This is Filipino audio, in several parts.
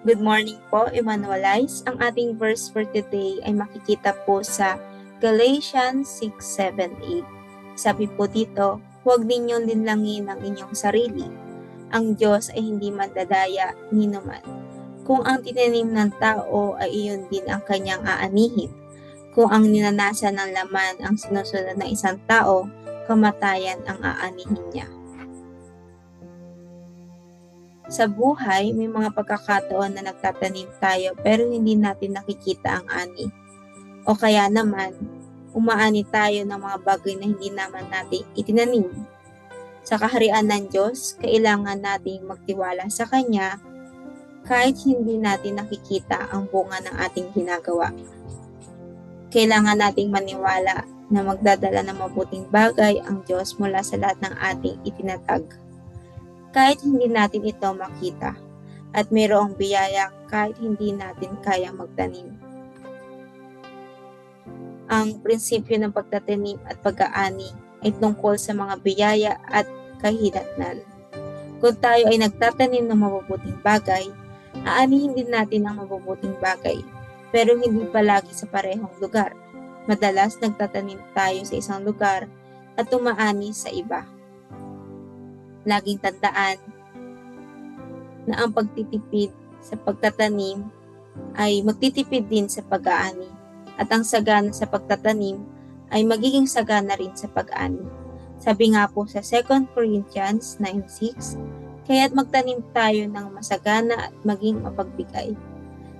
Good morning po, Emmanuelites. Ang ating verse for today ay makikita po sa Galatians 6:7-8. Sabi po dito, huwag ninyong linlangin ang inyong sarili. Ang Diyos ay hindi mandadaya ni naman. Kung ang tinanim ng tao ay iyon din ang kanyang aanihin. Kung ang ninanasan ng laman ang sinusunod ng isang tao, kamatayan ang aanihin niya. Sa buhay, may mga pagkakataon na nagtatanim tayo pero hindi natin nakikita ang ani. O kaya naman, umaani tayo ng mga bagay na hindi naman natin itinanim. Sa kaharian ng Diyos, kailangan nating magtiwala sa Kanya kahit hindi natin nakikita ang bunga ng ating ginagawa. Kailangan nating maniwala na magdadala ng mabuting bagay ang Diyos mula sa lahat ng ating itinatag. Kahit hindi natin ito makita, at mayroong biyaya kahit hindi natin kayang magtanim. Ang prinsipyo ng pagtatanim at pag-aani ay tungkol sa mga biyaya at kahinatnan. Kung tayo ay nagtatanim ng mabubuting bagay, aanihin din natin ang mabubuting bagay, pero hindi palagi sa parehong lugar. Madalas nagtatanim tayo sa isang lugar at umaani sa iba. Laging tandaan na ang pagtitipid sa pagtatanim ay magtitipid din sa pag-aani at ang sagana sa pagtatanim ay magiging sagana rin sa pag-aani. Sabi nga po sa 2 Corinthians 9:6, kaya't magtanim tayo ng masagana at maging mapagbigay.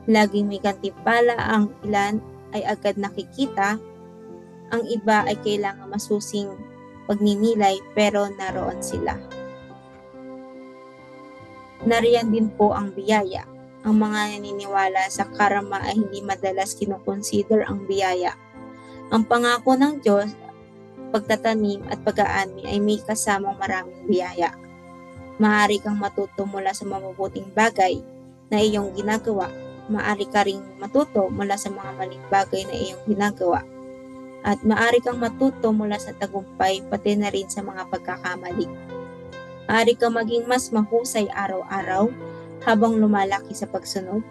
Laging may gantimpala, ang ilan ay agad nakikita, ang iba ay kailangan masusing pagninilay pero naroon sila. Nariyan din po ang biyaya. Ang mga naniniwala sa karma ay hindi madalas kinukonsider ang biyaya. Ang pangako ng Diyos, pagtatanim at pag-aani ay may kasamang maraming biyaya. Maaari kang matuto mula sa mabubuting bagay na iyong ginagawa. Maaari ka ring matuto mula sa mga maling bagay na iyong ginagawa. At maaari kang matuto mula sa tagumpay pati na rin sa mga pagkakamali. Maaari kang maging mas mahusay araw-araw habang lumalaki sa pagsunod.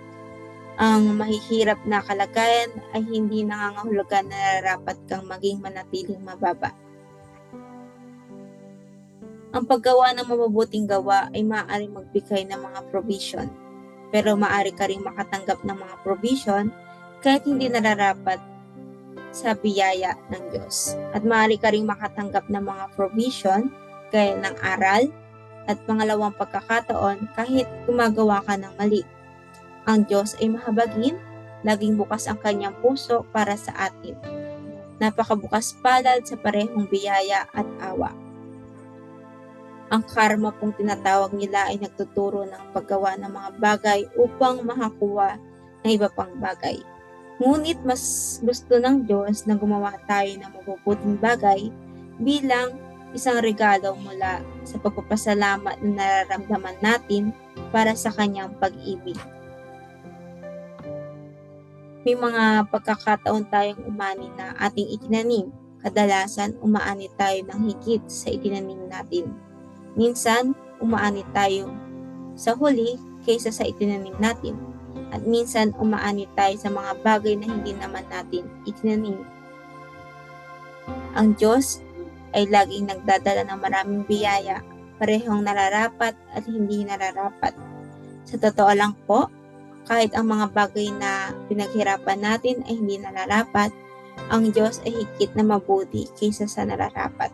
Ang mahihirap na kalagayan ay hindi nangangahulugan na nararapat kang maging manatiling mababa. Ang paggawa ng mabubuting gawa ay maaaring magbigay ng mga provision, pero maaari ka ring makatanggap ng mga provision kahit hindi nararapat sa biyaya ng Diyos. At maaari ka ring makatanggap ng mga provision gaya ng aral at pangalawang pagkakataon kahit gumagawa ka ng mali. Ang Diyos ay mahabagin, laging bukas ang kanyang puso para sa atin. Napakabukas palad sa parehong biyaya at awa. Ang karma pong tinatawag nila ay nagtuturo ng paggawa ng mga bagay upang makakuha ng iba pang bagay. Ngunit mas gusto ng Diyos na gumawa tayo ng mabubuting bagay bilang isang regalo mula sa pagpapasalamat na nararamdaman natin para sa kanyang pag-ibig. May mga pagkakataon tayong umani na ating itinanim. Kadalasan, umaani tayo ng higit sa itinanim natin. Minsan, umaani tayo sa huli kaysa sa itinanim natin. At minsan, umaani tayo sa mga bagay na hindi naman natin itinanim. Ang Diyos ay laging nagdadala ng maraming biyaya, parehong nararapat at hindi nararapat. Sa totoo lang po, kahit ang mga bagay na pinaghirapan natin ay hindi nararapat, ang Diyos ay higit na mabuti kaysa sa nararapat.